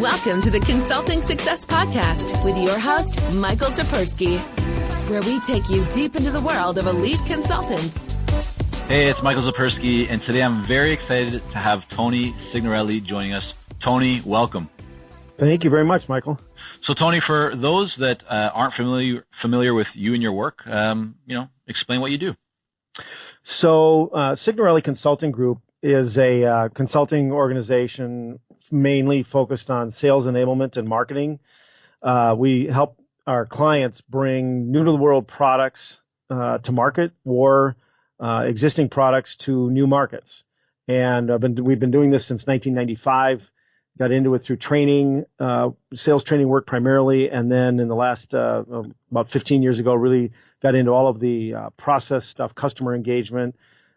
Welcome to the Consulting Success Podcast with your host, Michael Sapersky, where we take you deep into the world of elite consultants. Hey, it's Michael Sapersky, and today I'm very excited to have Tony Signorelli joining us. Tony, welcome. Thank you very much, Michael. So, Tony, for those that aren't familiar with you and your work, explain what you do. So, Signorelli Consulting Group is a consulting organization mainly focused on sales enablement and marketing. We help our clients bring new-to-the-world products to market or existing products to new markets. And we've been doing this since 1995. Got into it through training, sales training work primarily, and then in the last about 15 years ago, really got into all of the process stuff, customer engagement,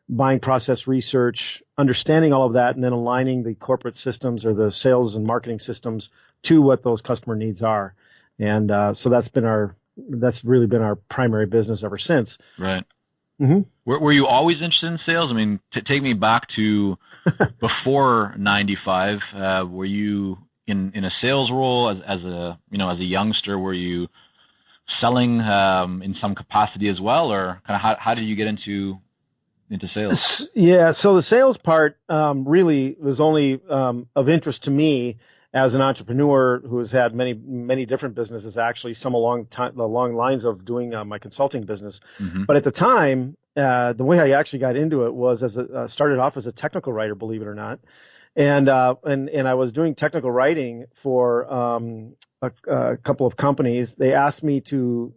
buying process research, understanding all of that, and then aligning the corporate systems or the sales and marketing systems to what those customer needs are. And so that's really been our primary business ever since. Right. Mm-hmm. Were you always interested in sales? I mean, take me back to before 95. Were you in a sales role as a youngster? Were you selling in some capacity as well, or kind of how did you get into sales? Yeah, so the sales part really was only of interest to me as an entrepreneur who has had many different businesses, actually, some along lines of doing my consulting business. Mm-hmm. But at the time, the way I actually got into it was started off as a technical writer, believe it or not, and I was doing technical writing for a couple of companies. They asked me to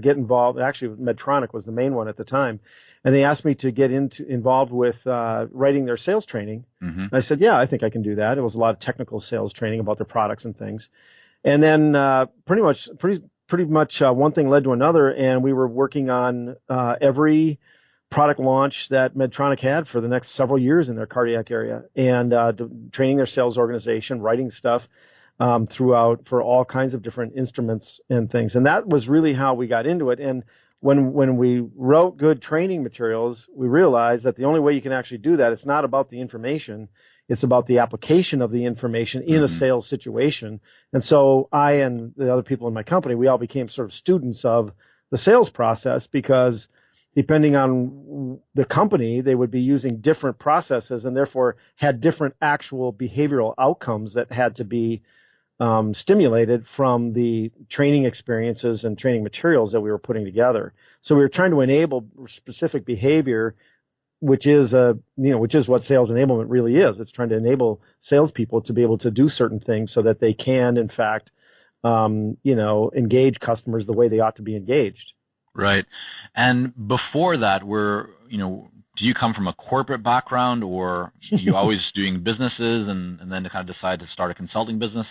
get involved. Actually, Medtronic was the main one at the time. And they asked me to get involved with writing their sales training. Mm-hmm. And I said, yeah, I think I can do that. It was a lot of technical sales training about their products and things. And then pretty much one thing led to another, and we were working on every product launch that Medtronic had for the next several years in their cardiac area, and training their sales organization, writing stuff throughout for all kinds of different instruments and things. And that was really how we got into it. And when we wrote good training materials, we realized that the only way you can actually do that, it's not about the information, it's about the application of the information in a sales situation. And so I and the other people in my company, we all became sort of students of the sales process, because depending on the company, they would be using different processes and therefore had different actual behavioral outcomes that had to be stimulated from the training experiences and training materials that we were putting together. So we were trying to enable specific behavior, which is what sales enablement really is. It's trying to enable salespeople to be able to do certain things so that they can, in fact, engage customers the way they ought to be engaged. Right. And before that, do you come from a corporate background, or you always doing businesses and then kind of decide to start a consulting business?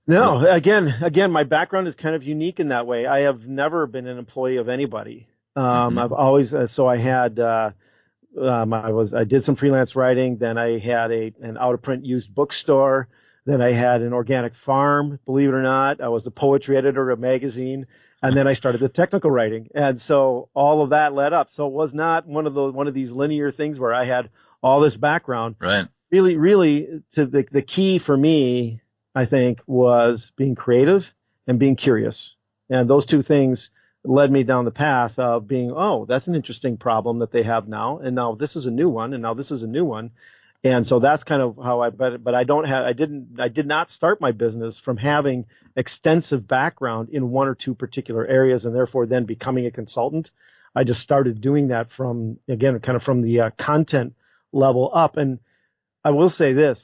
No, again, my background is kind of unique in that way. I have never been an employee of anybody. I've always, I did some freelance writing. Then I had an out-of-print used bookstore. Then I had an organic farm, believe it or not. I was the poetry editor of a magazine. And then I started the technical writing. And so all of that led up. So it was not one of these linear things where I had all this background. Right. Really, the key for me, I think, was being creative and being curious. And those two things led me down the path of being, that's an interesting problem that they have now. And now this is a new one. And now this is a new one. And so that's kind of how but I did not start my business from having extensive background in one or two particular areas and therefore then becoming a consultant. I just started doing that from the content level up. And I will say this,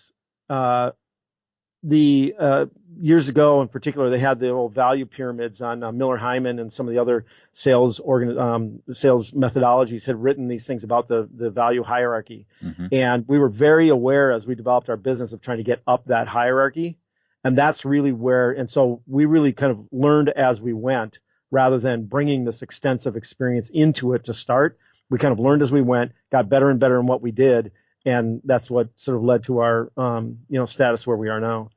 years ago in particular, they had the old value pyramids on Miller Hyman, and some of the other sales methodologies had written these things about the value hierarchy. Mm-hmm. And we were very aware as we developed our business of trying to get up that hierarchy. And that's really and so we really kind of learned as we went, rather than bringing this extensive experience into it to start. We kind of learned as we went, got better and better in what we did. And that's what sort of led to our, status where we are now.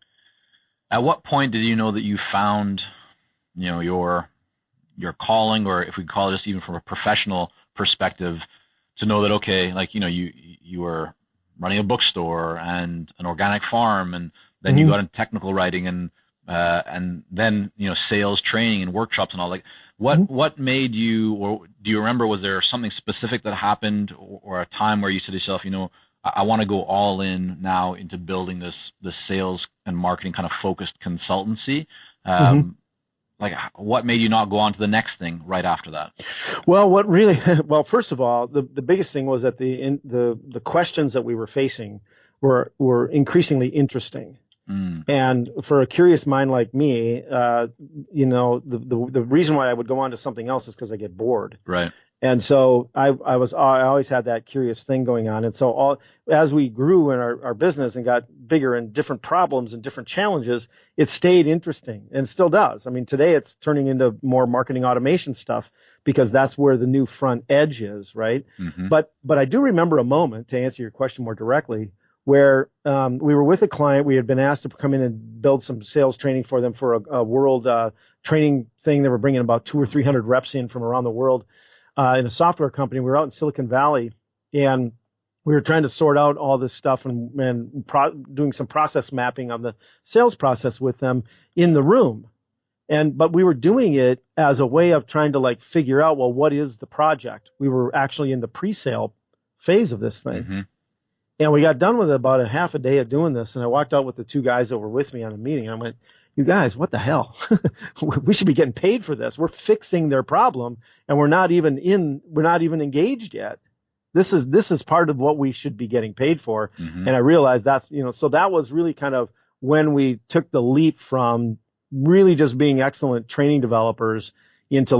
At what point did you know that you found, your calling, or if we call it just even from a professional perspective, to know that, okay, you were running a bookstore and an organic farm, and then you got into technical writing and then, sales training and workshops and all. Like, what made you, or do you remember, was there something specific that happened or a time where you said to yourself, I want to go all in now into building this sales and marketing kind of focused consultancy? Like, what made you not go on to the next thing right after that? Well, first of all, the biggest thing was that the questions that we were facing were increasingly interesting. And for a curious mind like me, the reason why I would go on to something else is because I get bored. Right. And so I always had that curious thing going on. And so as we grew in our business and got bigger and different problems and different challenges, it stayed interesting and still does. I mean, today it's turning into more marketing automation stuff because that's where the new front edge is, right? But I do remember a moment, to answer your question more directly, where we were with a client. We had been asked to come in and build some sales training for them for a world training thing. They were bringing about 200 or 300 reps in from around the world in a software company. We were out in Silicon Valley, and we were trying to sort out all this stuff and doing some process mapping on the sales process with them in the room. But we were doing it as a way of trying to figure out, well, what is the project? We were actually in the pre-sale phase of this thing. And we got done with about a half a day of doing this, and I walked out with the two guys that were with me on the meeting. And I went, "You guys, what the hell? We should be getting paid for this. We're fixing their problem, and we're not even engaged yet. This is part of what we should be getting paid for." And I realized that's, so that was really kind of when we took the leap from really just being excellent training developers into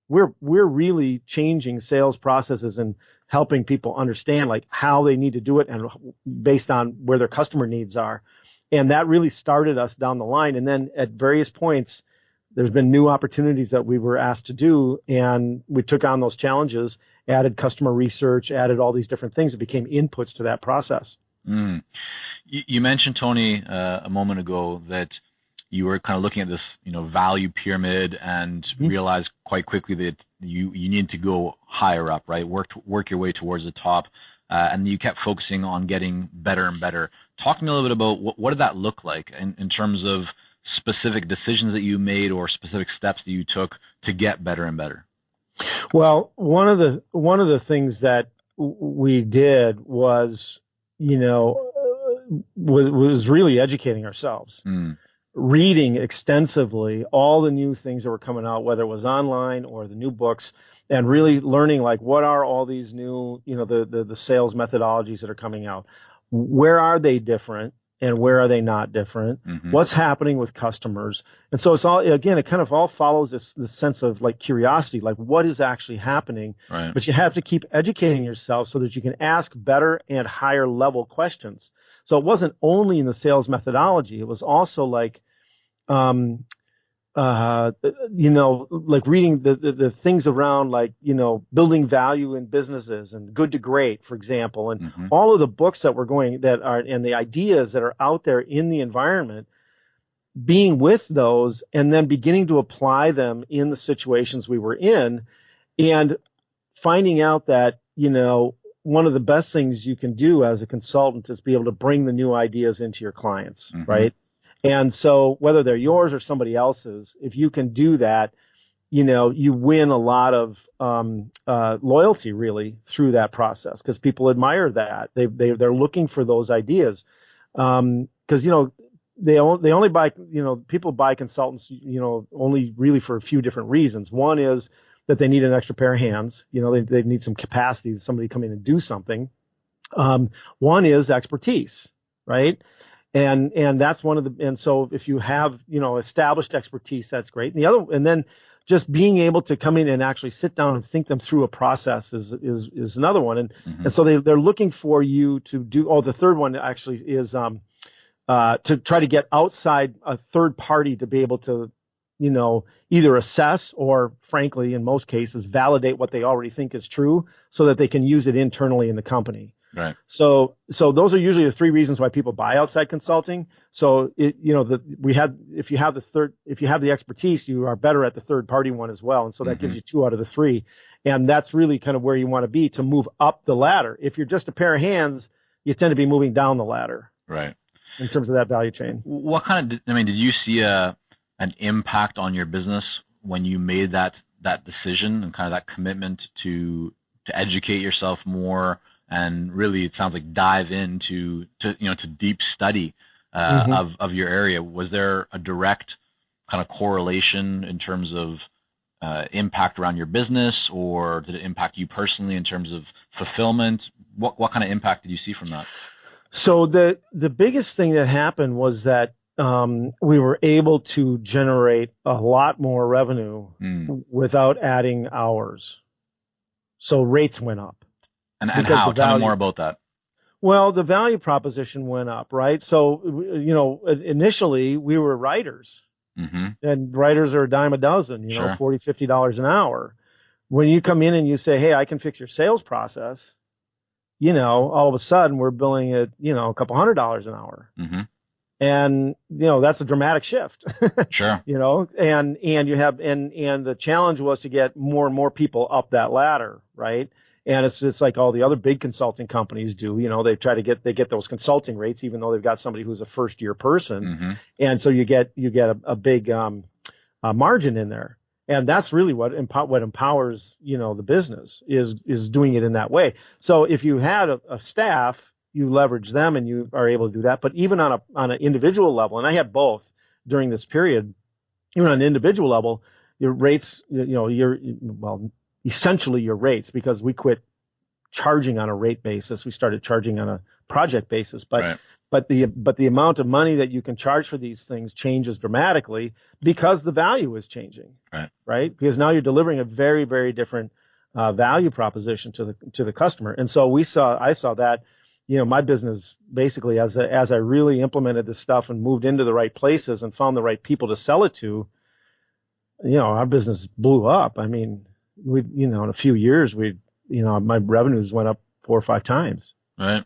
we're really changing sales processes and helping people understand how they need to do it and based on where their customer needs are. And that really started us down the line. And then at various points, there's been new opportunities that we were asked to do, and we took on those challenges, added customer research, added all these different things that became inputs to that process. You mentioned, Tony, a moment ago that you were kind of looking at this, value pyramid and realized quite quickly that you need to go higher up, right? Work your way towards the top, and you kept focusing on getting better and better. Talk to me a little bit about what did that look like in terms of specific decisions that you made or specific steps that you took to get better and better. Well, one of the things that we did was, was really educating ourselves. Reading extensively all the new things that were coming out, whether it was online or the new books, and really learning what are all these new, the sales methodologies that are coming out. Where are they different and where are they not different? What's happening with customers? And so it's all, again, it kind of all follows this sense of curiosity, what is actually happening. Right. But you have to keep educating yourself so that you can ask better and higher level questions. So it wasn't only in the sales methodology. It was also reading the things around building value in businesses and Good to Great, for example, and all of the books that and the ideas that are out there in the environment, being with those and then beginning to apply them in the situations we were in, and finding out that, one of the best things you can do as a consultant is be able to bring the new ideas into your clients, right? And so whether they're yours or somebody else's, if you can do that, you win a lot of loyalty really through that process, because people admire that. They're looking for those ideas, because they only buy, people buy consultants, only really for a few different reasons. One is that they need an extra pair of hands. They need some capacity, somebody come in and do something. One is expertise, right? And that's one of the, and so if you have, established expertise, that's great. And then just being able to come in and actually sit down and think them through a process is another one. And so they're looking for you to do, the third one actually is, to try to get outside a third party to be able to, either assess or, frankly, in most cases, validate what they already think is true so that they can use it internally in the company. Right. So those are usually the three reasons why people buy outside consulting. So if you have the expertise, you are better at the third party one as well. And so that gives you 2 out of the 3. And that's really kind of where you want to be to move up the ladder. If you're just a pair of hands, you tend to be moving down the ladder. Right. in terms of that value chain. What kind of, I mean, did you see an impact on your business when you made that decision and kind of that commitment to educate yourself more and really, it sounds like, dive into to deep study of your area? Was there a direct kind of correlation in terms of impact around your business, or did it impact you personally in terms of fulfillment? What kind of impact did you see from that? So the biggest thing that happened was that we were able to generate a lot more revenue without adding hours. So rates went up. And how? Tell me more about that. Well, the value proposition went up, right? So, initially we were writers. And writers are a dime a dozen, sure. $40, $50 an hour. When you come in and you say, hey, I can fix your sales process, all of a sudden we're billing at, a couple $100 an hour. And, that's a dramatic shift. Sure. And you have, and the challenge was to get more and more people up that ladder, right? And it's just like all the other big consulting companies do. They try to get those consulting rates, even though they've got somebody who's a first year person. And so you get a big margin in there. And that's really what empowers, the business is doing it in that way. So if you had a staff, you leverage them and you are able to do that. But even on an individual level, and I had both during this period, even on an individual level, your rates, essentially your rates, because we quit charging on a rate basis. We started charging on a project basis, but the amount of money that you can charge for these things changes dramatically because the value is changing, right? Because now you're delivering a very, very different value proposition to the customer. And so I saw that, my business basically as I really implemented this stuff and moved into the right places and found the right people to sell it to, our business blew up. I mean, in a few years, my revenues went up 4 or 5 times. Right.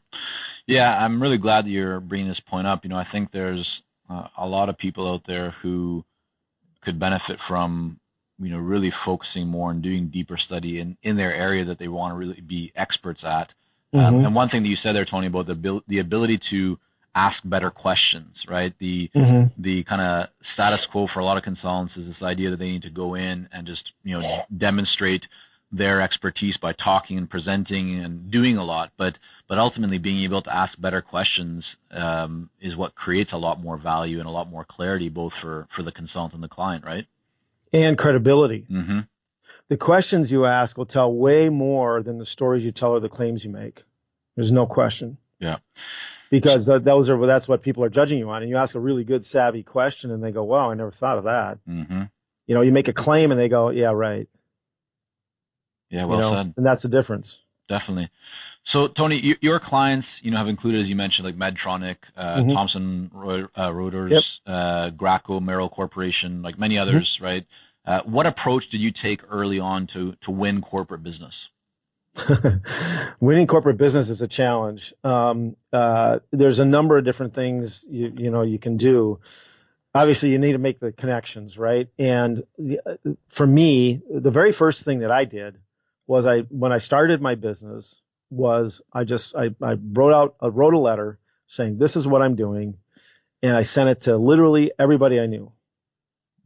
Yeah, I'm really glad that you're bringing this point up. I think there's a lot of people out there who could benefit from, really focusing more and doing deeper study in their area that they want to really be experts at. And one thing that you said there, Tony, about the ability to ask better questions, right? The kind of status quo for a lot of consultants is this idea that they need to go in and just, demonstrate their expertise by talking and presenting and doing a lot. But ultimately being able to ask better questions is what creates a lot more value and a lot more clarity, both for the consultant and the client, right? And credibility. The questions you ask will tell way more than the stories you tell or the claims you make. There's no question. Yeah. Because that's what people are judging you on. And you ask a really good, savvy question, and they go, wow, I never thought of that. You make a claim, and they go, yeah, right. Yeah, well said. And that's the difference. Definitely. So, Tony, your clients, have included, as you mentioned, like Medtronic, Thomson Reuters, Graco, Merrill Corporation, like many others, right? What approach did you take early on to win corporate business? Winning corporate business is a challenge. There's a number of different things you can do. Obviously, you need to make the connections, right? And for me, the very first thing that I did was when I started my business was I wrote a letter saying this is what I'm doing, and I sent it to literally everybody I knew.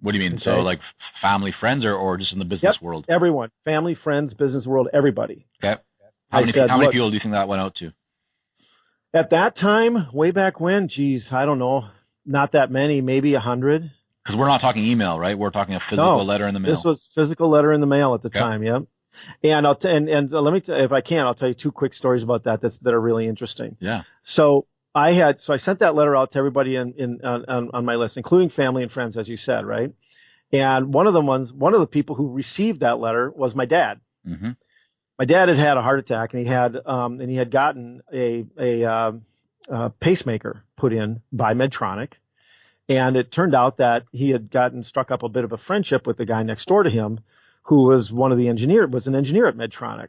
What do you mean? Okay. So like family, friends, or just in the business world? Everyone. Family, friends, business world, everybody. Okay. How many people do you think that went out to? At that time, way back when, geez, I don't know. Not that many, maybe 100. Because we're not talking email, right? We're talking a physical letter in the mail. This was physical letter in the mail at the time, yep. And let me if I can, I'll tell you 2 quick stories about that are really interesting. Yeah. So I sent that letter out to everybody on my list, including family and friends, as you said, right? And one of the people who received that letter was my dad. My dad had a heart attack, and he had gotten a pacemaker put in by Medtronic, and it turned out that he had struck up a bit of a friendship with the guy next door to him, who was an engineer at Medtronic.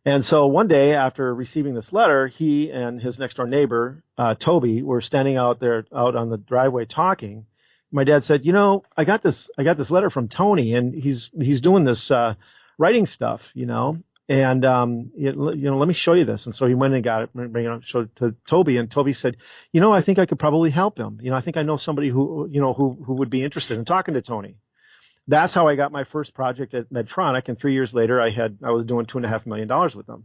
And so one day after receiving this letter, he and his next door neighbor, Toby, were standing out on the driveway talking. My dad said, I got this letter from Tony, and he's doing this writing stuff, And let me show you this. And so he went and got it, showed it to Toby, and Toby said, I think I could probably help him. I think I know somebody who would be interested in talking to Tony. That's how I got my first project at Medtronic, and 3 years later, I was doing $2.5 million with them.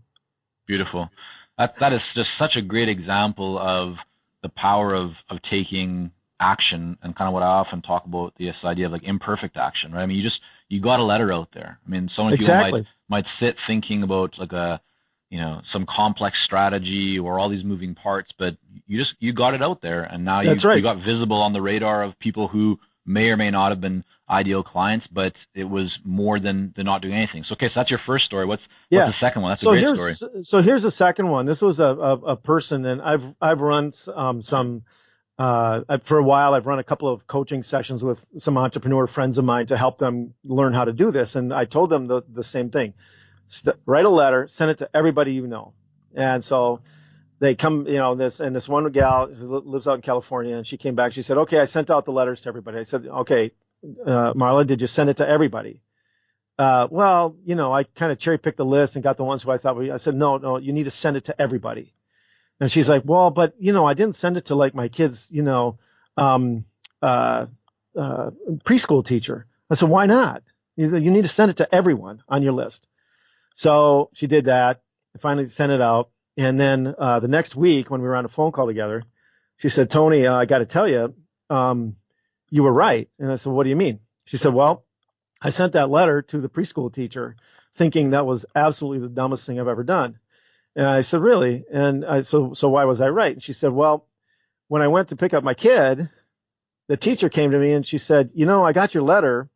Beautiful. That is just such a great example of the power of taking action, and kind of what I often talk about, this idea of like imperfect action, right? I mean, you got a letter out there. I mean, so many people might sit thinking about like some complex strategy or all these moving parts, but you got it out there, and now you got visible on the radar of people who may or may not have been ideal clients, but it was more than not doing anything. So that's your first story. What's the second one? That's a great story. So here's the second one. This was a person, and I've run some. For a while, I've run a couple of coaching sessions with some entrepreneur friends of mine to help them learn how to do this. And I told them the same thing. Write a letter, send it to everybody you know. And so they come, this one gal who lives out in California, and she came back. She said, okay, I sent out the letters to everybody. I said, okay, Marla, did you send it to everybody? Well, I kind of cherry picked the list and got the ones who I thought I said, no, you need to send it to everybody. And she's like, well, but, I didn't send it to like my kid's, preschool teacher. I said, why not? You need to send it to everyone on your list. So she did that. I finally sent it out. And then the next week when we were on a phone call together, she said, Tony, I got to tell you, you were right. And I said, what do you mean? She said, well, I sent that letter to the preschool teacher thinking that was absolutely the dumbest thing I've ever done. And I said, really? And so why was I right? And she said, well, when I went to pick up my kid, the teacher came to me and she said, I got your letter.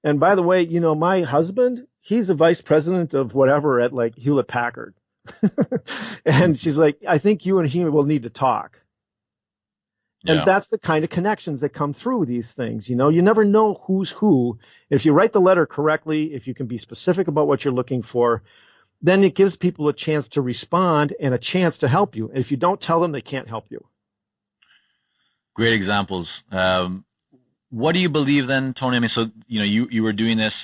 And by the way, my husband, he's a vice president of whatever at like Hewlett Packard. And she's like, I think you and he will need to talk. Yeah. And that's the kind of connections that come through these things. You never know who's who. If you write the letter correctly, if you can be specific about what you're looking for, then it gives people a chance to respond and a chance to help you. If you don't tell them, they can't help you. Great examples. What do you believe then, Tony? I mean, so, you were doing this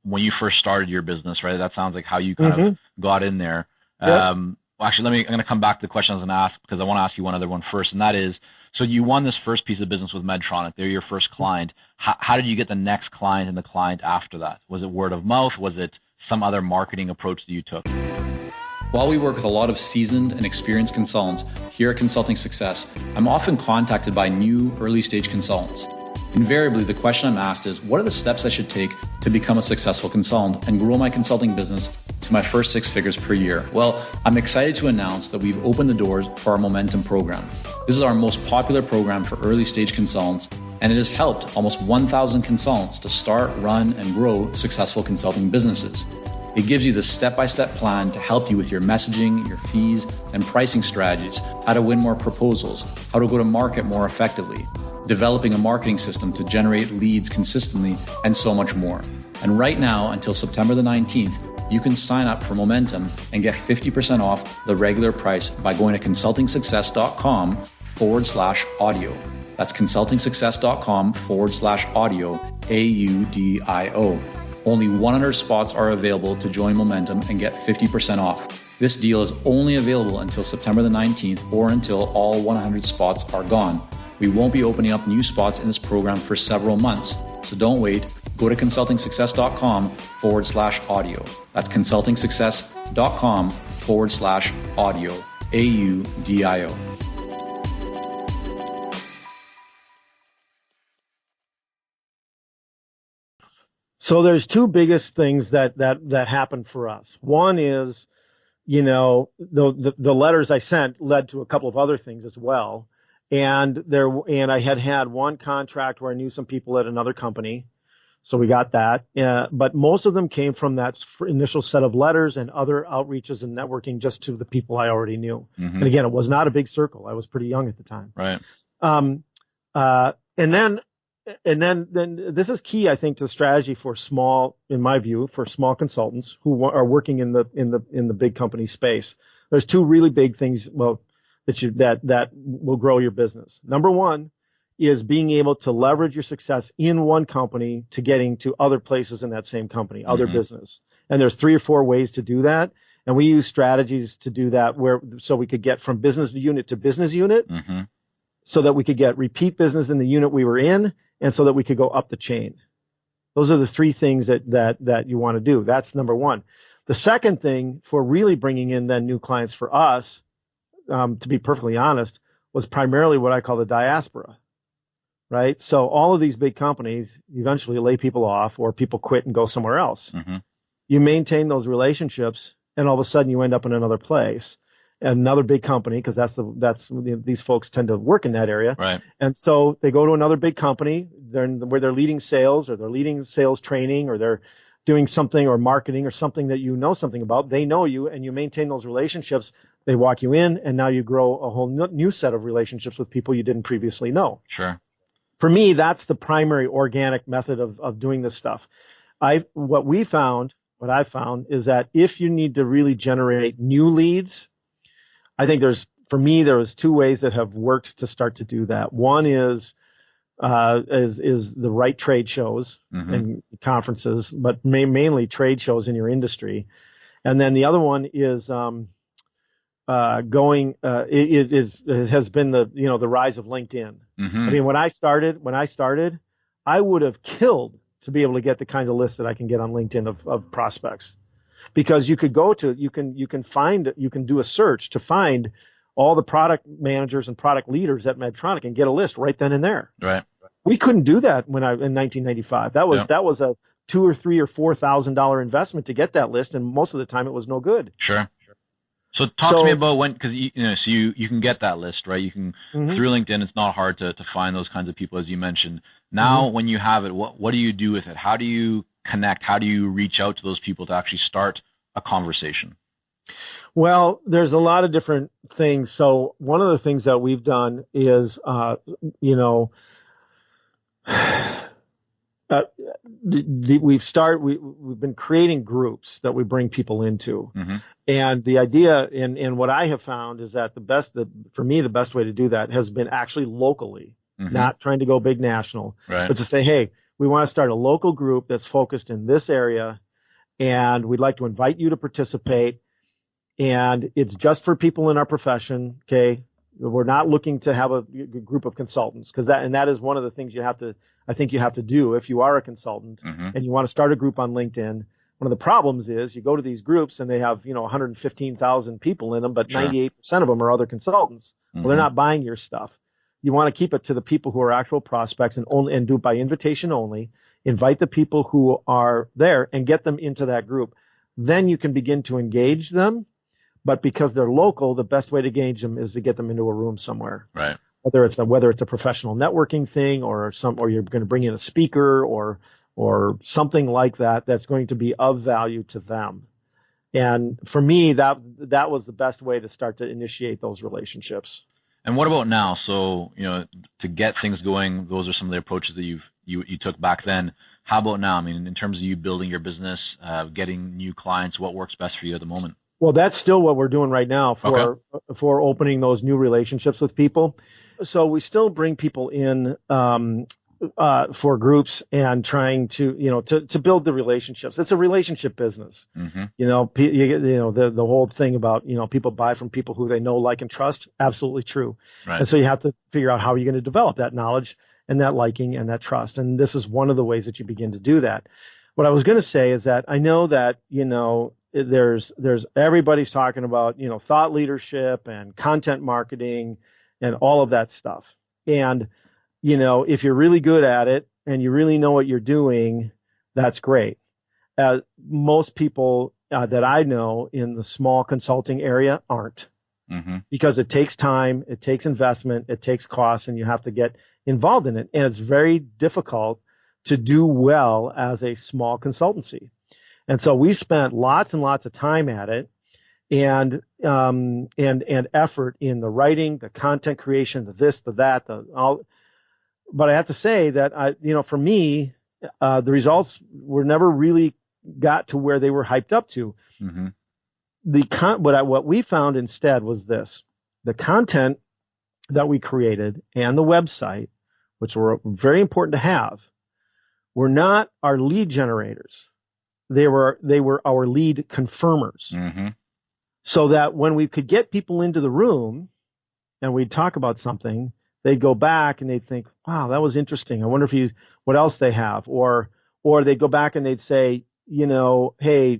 when you first started your business, right? That sounds like how you kind of got in there. Yep. Actually, I'm going to come back to the question I was going to ask, because I want to ask you one other one first, and that is, so you won this first piece of business with Medtronic. They're your first client. How did you get the next client and the client after that? Was it word of mouth? Was it some other marketing approach that you took? While we work with a lot of seasoned and experienced consultants here at Consulting Success, I'm often contacted by new early stage consultants. Invariably, the question I'm asked is, what are the steps I should take to become a successful consultant and grow my consulting business to my first 6 figures per year? Well, I'm excited to announce that we've opened the doors for our Momentum program. This is our most popular program for early stage consultants, and it has helped almost 1,000 consultants to start, run, and grow successful consulting businesses. It gives you the step-by-step plan to help you with your messaging, your fees, and pricing strategies, how to win more proposals, how to go to market more effectively, developing a marketing system to generate leads consistently, and so much more. And right now, until September the 19th, you can sign up for Momentum and get 50% off the regular price by going to consultingsuccess.com/audio. That's consultingsuccess.com/audio, AUDIO. Only 100 spots are available to join Momentum and get 50% off. This deal is only available until September the 19th or until all 100 spots are gone. We won't be opening up new spots in this program for several months, so don't wait. Go to consultingsuccess.com/audio. That's consultingsuccess.com/audio, AUDIO. So there's two biggest things that happen for us. One is, the letters I sent led to a couple of other things as well. And I had one contract where I knew some people at another company. So we got that. But most of them came from that initial set of letters and other outreaches and networking just to the people I already knew. Mm-hmm. And again, it was not a big circle. I was pretty young at the time. Right. And then this is key, I think, to the strategy for small, in my view, for small consultants who are working in the big company space. There's two really big things, that will grow your business. Number one is being able to leverage your success in one company to getting to other places in that same company, other business. And there's 3 or 4 ways to do that. And we use strategies to do that so we could get from business unit to business unit, so that we could get repeat business in the unit we were in, and so that we could go up the chain. Those are the 3 things that you want to do. That's number 1. The second thing for really bringing in then new clients for us, to be perfectly honest, was primarily what I call the diaspora, right? So all of these big companies eventually lay people off, or people quit and go somewhere else. You maintain those relationships, and all of a sudden you end up in another place, another big company, because these folks tend to work in that area. Right. And so they go to another big company, where they're leading sales, or they're leading sales training, or they're doing something, or marketing, or something that you know something about. They know you, and you maintain those relationships. They walk you in, and now you grow a whole new set of relationships with people you didn't previously know. Sure. For me, that's the primary organic method of doing this stuff. What I found is that if you need to really generate new leads, I think there was 2 ways that have worked to start to do that. One is the right trade shows and conferences, but mainly trade shows in your industry. And then the other one is it has been the rise of LinkedIn. I mean, when I started, I would have killed to be able to get the kinds of lists that I can get on LinkedIn of prospects, because you can do a search to find all the product managers and product leaders at Medtronic and get a list right then and there. Right. We couldn't do that in 1995. That was a $2,000 or $3,000 or $4,000 investment to get that list, and most of the time it was no good. Sure. So talk to me about because you can get that list, right? You can through LinkedIn. It's not hard to find those kinds of people, as you mentioned. Now, when you have it, what do you do with it? How do you connect? How do you reach out to those people to actually start a conversation? Well, there's a lot of different things. So one of the things that we've done is, we've been creating groups that we bring people into. And the idea, and what I have found is that for me, the best way to do that has been actually locally, not trying to go big national, but to say, hey, we want to start a local group that's focused in this area, and we'd like to invite you to participate. And it's just for people in our profession. Okay. We're not looking to have a group of consultants, that is one of the things I think you have to do if you are a consultant and you want to start a group on LinkedIn. One of the problems is you go to these groups and they have, 115,000 people in them, but 98% of them are other consultants. Well, they're not buying your stuff. You want to keep it to the people who are actual prospects and do it by invitation only. Invite the people who are there and get them into that group. Then you can begin to engage them. But because they're local, the best way to engage them is to get them into a room somewhere. Right. Whether it's a professional networking thing, or you're going to bring in a speaker or something like that that's going to be of value to them. And for me, that was the best way to start to initiate those relationships. And what about now? So, to get things going, those are some of the approaches that you took back then. How about now? I mean, in terms of you building your business, getting new clients, what works best for you at the moment? Well, that's still what we're doing right now for opening those new relationships with people. So we still bring people in for groups and trying to build the relationships. It's a relationship business. The whole thing about people buy from people who they know, like, and trust. Absolutely true. Right. And so you have to figure out how you're going to develop that knowledge and that liking and that trust. And this is one of the ways that you begin to do that. What I was going to say is that I know that there's everybody's talking about thought leadership and content marketing and all of that stuff. And if you're really good at it and you really know what you're doing, that's great. Most people that I know in the small consulting area aren't, because it takes time, it takes investment, it takes costs, and you have to get involved in it. And it's very difficult to do well as a small consultancy. And so we spent lots and lots of time at it, and effort in the writing, the content creation, the this, the that, all. But I have to say that for me, the results were never really got to where they were hyped up to. What we found instead was this: the content that we created and the website, which were very important to have, were not our lead generators. they were our lead confirmers. Mm-hmm. So that when we could get people into the room and we'd talk about something, they'd go back and they'd think, wow, that was interesting. I wonder what else they have. Or they'd go back and they'd say, hey,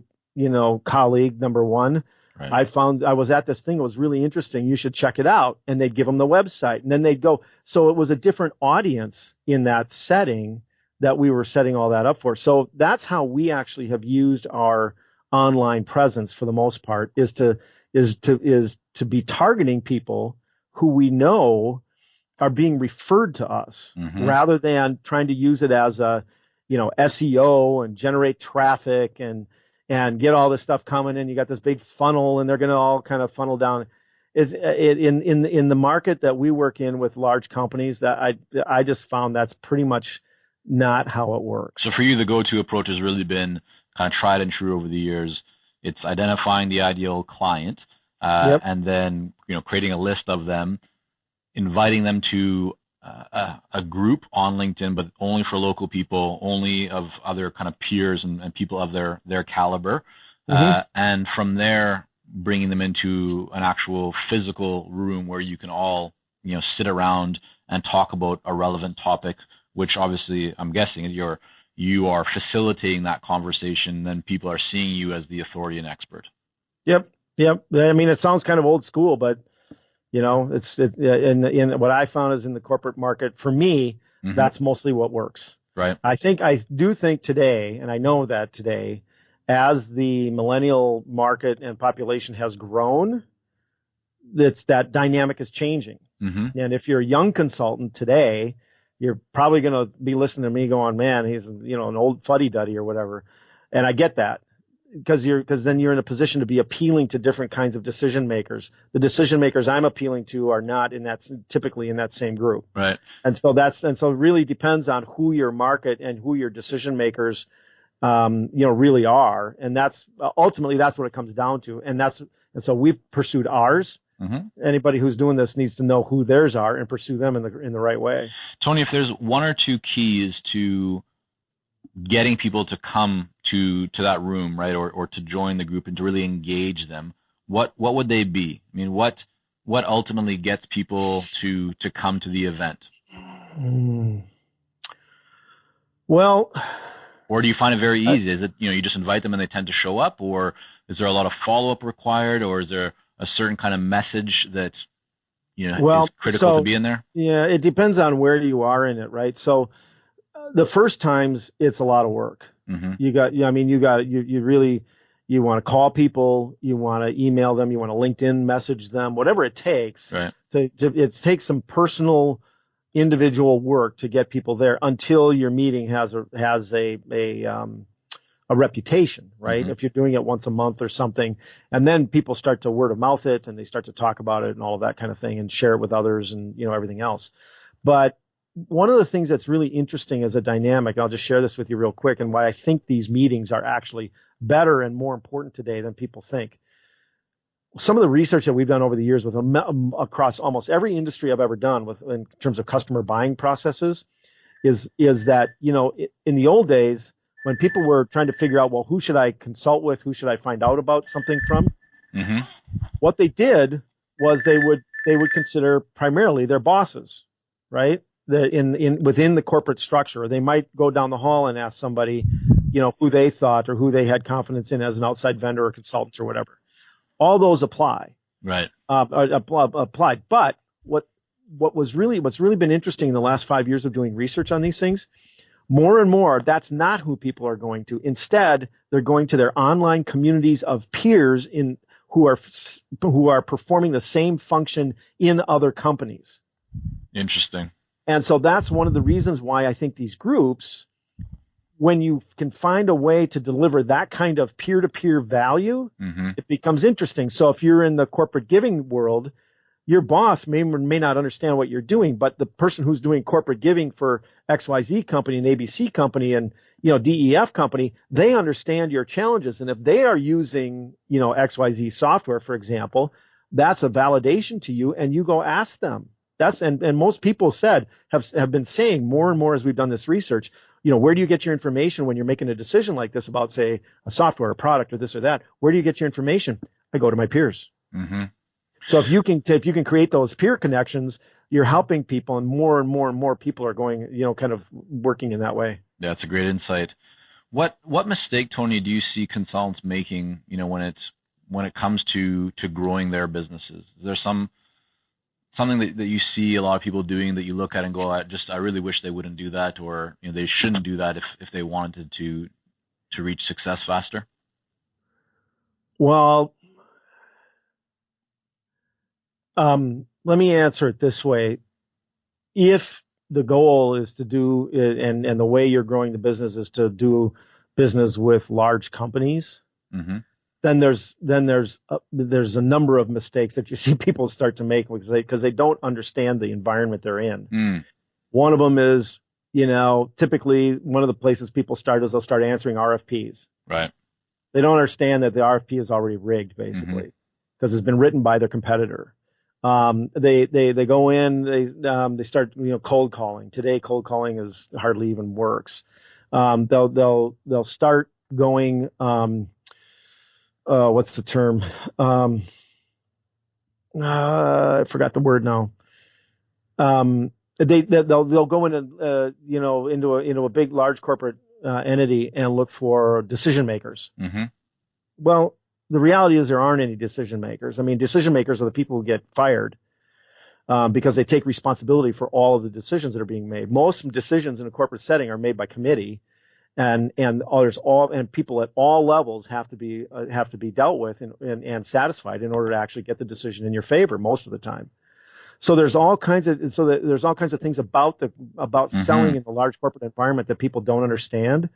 colleague number one, Right. I was at this thing. It was really interesting. You should check it out. And they'd give them the website, and then they'd go. So it was a different audience in that setting that we were setting all that up for. So that's how we actually have used our online presence for the most part, is to be targeting people who we know are being referred to us, Mm-hmm. rather than trying to use it as a, SEO and generate traffic and get all this stuff coming in. You got this big funnel, and they're going to all kind of funnel down. In the market that we work in with large companies, that I just found that's pretty much not how it works. So for you, the go-to approach has really been kind of tried and true over the years. It's identifying the ideal client, Yep. and then creating a list of them, inviting them to a group on LinkedIn, but only for local people, only of other kind of peers and people of their caliber, Mm-hmm. and from there bringing them into an actual physical room where you can all sit around and talk about a relevant topic, which obviously I'm guessing you are facilitating that conversation, then people are seeing you as the authority and expert. Yep. I mean, it sounds kind of old school, but in what I found is in the corporate market, for me, Mm-hmm. that's mostly what works. Right. I do think today, and I know that today, as the millennial market and population has grown, that dynamic is changing. Mm-hmm. And if you're a young consultant today, you're probably going to be listening to me going, man, he's an old fuddy-duddy or whatever. And I get that, because then you're in a position to be appealing to different kinds of decision makers. The decision makers I'm appealing to are not typically in that same group. Right. And so it really depends on who your market and who your decision makers really are. And that's ultimately what it comes down to. And so we've pursued ours. Mm-hmm. Anybody who's doing this needs to know who theirs are and pursue them in the right way. Tony, if there's one or two keys to getting people to come to that room, right, or to join the group and to really engage them, what would they be? I mean, what ultimately gets people to come to the event? Well, or do you find it very easy? Is it you just invite them and they tend to show up, or is there a lot of follow-up required, or is there a certain kind of message that is critical to be in there? Yeah, it depends on where you are in it, right? So the first times it's a lot of work. Mm-hmm. You want to call people, you want to email them, you want to LinkedIn message them, whatever it takes. Right. It takes some personal, individual work to get people there until your meeting has a reputation, right? Mm-hmm. If you're doing it once a month or something, and then people start to word of mouth it, and they start to talk about it and all of that kind of thing, and share it with others, and everything else. But one of the things that's really interesting as a dynamic, I'll just share this with you real quick, and why I think these meetings are actually better and more important today than people think. Some of the research that we've done over the years across almost every industry I've ever done in terms of customer buying processes is that, in the old days, when people were trying to figure out, well, who should I consult with? Who should I find out about something from? Mm-hmm. What they did was they would consider primarily their bosses, right? Within the corporate structure. They might go down the hall and ask somebody, who they thought or who they had confidence in as an outside vendor or consultant or whatever. All those apply. Right. Applied. But what's really been interesting in the last 5 years of doing research on these things, more and more, that's not who people are going to. Instead, they're going to their online communities of peers who are performing the same function in other companies. Interesting. And so that's one of the reasons why I think these groups, when you can find a way to deliver that kind of peer-to-peer value, mm-hmm. it becomes interesting. So if you're in the corporate giving world, your boss may or may not understand what you're doing, but the person who's doing corporate giving for XYZ company and ABC company and DEF company, they understand your challenges. And if they are using XYZ software, for example, that's a validation to you, and you go ask them. And most people have been saying more and more as we've done this research, where do you get your information when you're making a decision like this about, say, a software, a product, or this or that? Where do you get your information? I go to my peers. Mm-hmm. So if you can create those peer connections, you're helping people, and more people are going, kind of working in that way. Yeah, that's a great insight. What mistake, Tony, do you see consultants making, when it comes to growing their businesses? Is there something that you see a lot of people doing that you look at and go, I really wish they wouldn't do that, or they shouldn't do that if they wanted to reach success faster? Well, let me answer it this way. If the goal is to do it, and the way you're growing the business is to do business with large companies, mm-hmm. then there's a number of mistakes that you see people start to make because they don't understand the environment they're in. Mm. One of them is, typically one of the places people start is they'll start answering RFPs. Right. They don't understand that the RFP is already rigged, basically, because it's been written by their competitor. They go in, they start, cold calling. Today, cold calling is hardly even works. They'll start going, what's the term? I forgot the word now. They'll go into a big, large corporate entity and look for decision makers. Mm-hmm. Well, the reality is there aren't any decision makers. I mean, decision makers are the people who get fired because they take responsibility for all of the decisions that are being made. Most decisions in a corporate setting are made by committee, and people at all levels have to be dealt with and satisfied in order to actually get the decision in your favor most of the time. So there's all kinds of things about selling in the large corporate environment that people don't understand.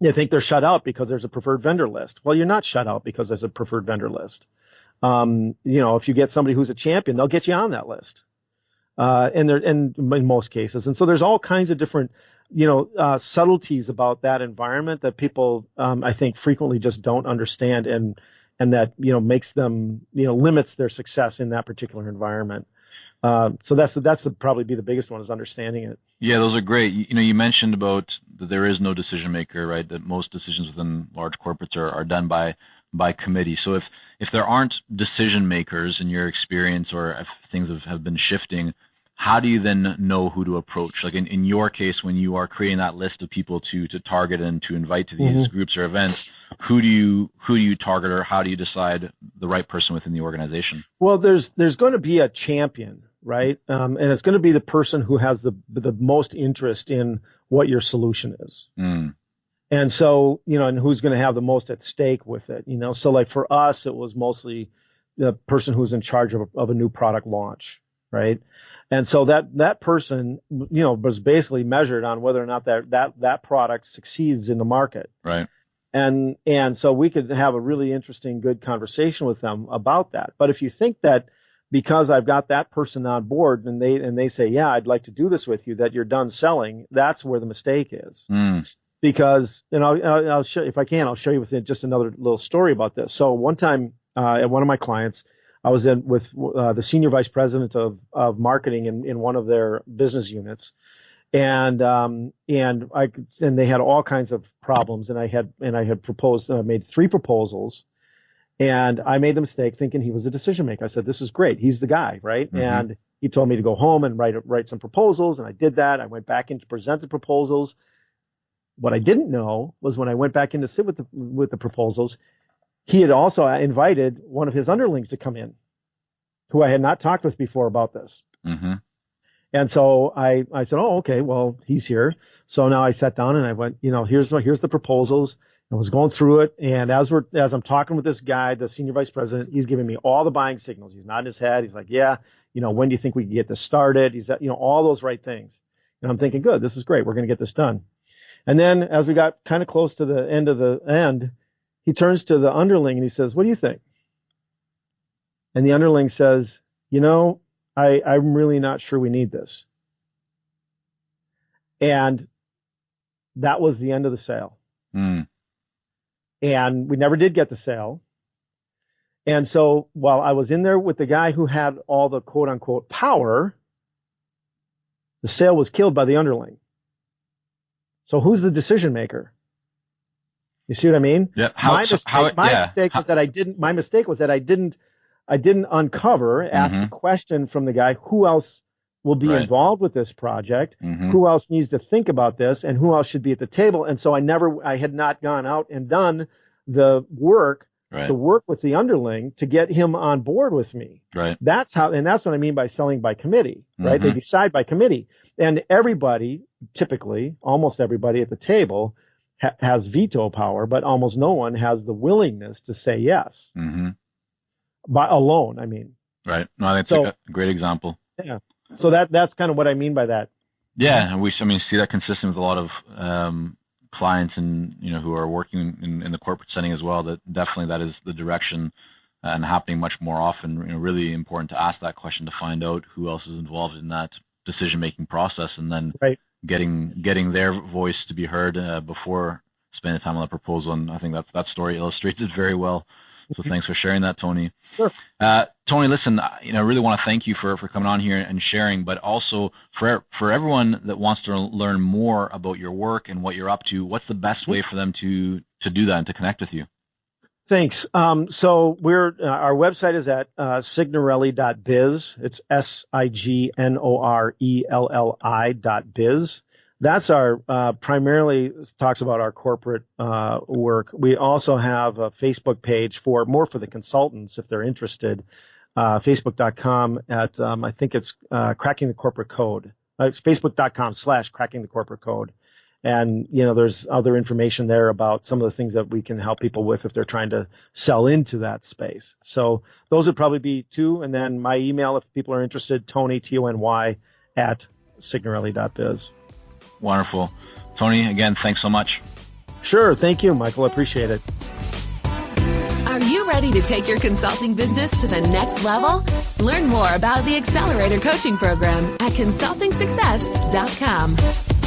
They think they're shut out because there's a preferred vendor list. Well, you're not shut out because there's a preferred vendor list. If you get somebody who's a champion, they'll get you on that list. And in most cases. And so there's all kinds of different, subtleties about that environment that people, I think, frequently just don't understand, and that, makes them, limits their success in that particular environment. So that's probably be the biggest one, is understanding it. Yeah, those are great. You mentioned about that there is no decision maker, right? That most decisions within large corporates are done by committee. So if there aren't decision makers in your experience, or if things have been shifting, how do you then know who to approach? Like in your case, when you are creating that list of people to target and to invite to these groups or events, who do you target, or how do you decide the right person within the organization? Well, there's going to be a champion, right? And it's going to be the person who has the most interest in what your solution is. Mm. And so, and who's going to have the most at stake with it, So like for us, it was mostly the person who's in charge of a new product launch, right? And so that person, was basically measured on whether or not that product succeeds in the market. Right. And so we could have a really interesting, good conversation with them about that. But if you think that because I've got that person on board and they say, yeah, I'd like to do this with you, that you're done selling, that's where the mistake is. Mm. Because, I'll show, if I can, I'll show you with just another little story about this. So one time at one of my clients, I was in with the senior vice president of marketing in one of their business units, and they had all kinds of problems, and I had made 3 proposals, and I made the mistake thinking he was a decision maker. I said, this is great, he's the guy, right? Mm-hmm. And he told me to go home and write some proposals, and I did that. I went back in to present the proposals. What I didn't know was when I went back in to sit with the proposals, he had also invited one of his underlings to come in, who I had not talked with before about this. Mm-hmm. And so I said, oh, okay, well, he's here. So now I sat down and I went, here's the proposals. I was going through it, and as I'm talking with this guy, the senior vice president, he's giving me all the buying signals. He's nodding his head. He's like, yeah, when do you think we can get this started? He's all those right things. And I'm thinking, good, this is great. We're going to get this done. And then as we got kind of close to the end, he turns to the underling and he says, what do you think? And the underling says, I'm really not sure we need this. And that was the end of the sale. Mm. And we never did get the sale. And so while I was in there with the guy who had all the quote unquote power, the sale was killed by the underling. So who's the decision maker? You see what I mean? Yeah. My mistake was that I didn't uncover, ask the question from the guy, who else will be involved with this project, who else needs to think about this, and who else should be at the table. And so I had not gone out and done the work to work with the underling to get him on board with me. Right. That's what I mean by selling by committee, right? They decide by committee. And everybody, typically, almost everybody at the table has veto power, but almost no one has the willingness to say yes. By alone, I mean. Right. No, I think it's a great example. Yeah. So that's kind of what I mean by that. Yeah, and see that consistent with a lot of clients and who are working in the corporate setting as well. That definitely that is the direction and happening much more often. Really important to ask that question to find out who else is involved in that decision-making process, and then getting their voice to be heard before spending time on the proposal. And I think that story illustrates it very well. So thanks for sharing that, Tony. Sure. Tony, listen, I really want to thank you for coming on here and sharing, but also for everyone that wants to learn more about your work and what you're up to, what's the best way for them to do that and to connect with you? Thanks. So our website is at signorelli.biz. It's signorelli.biz. That's our primarily talks about our corporate work. We also have a Facebook page for the consultants if they're interested. Facebook.com at I think it's Cracking the Corporate Code. It's Facebook.com/Cracking the Corporate Code. And there's other information there about some of the things that we can help people with if they're trying to sell into that space. So those would probably be two. And then my email, if people are interested, Tony, Tony, at signorelli.biz. Wonderful. Tony, again, thanks so much. Sure. Thank you, Michael. I appreciate it. Are you ready to take your consulting business to the next level? Learn more about the Accelerator Coaching Program at consultingsuccess.com.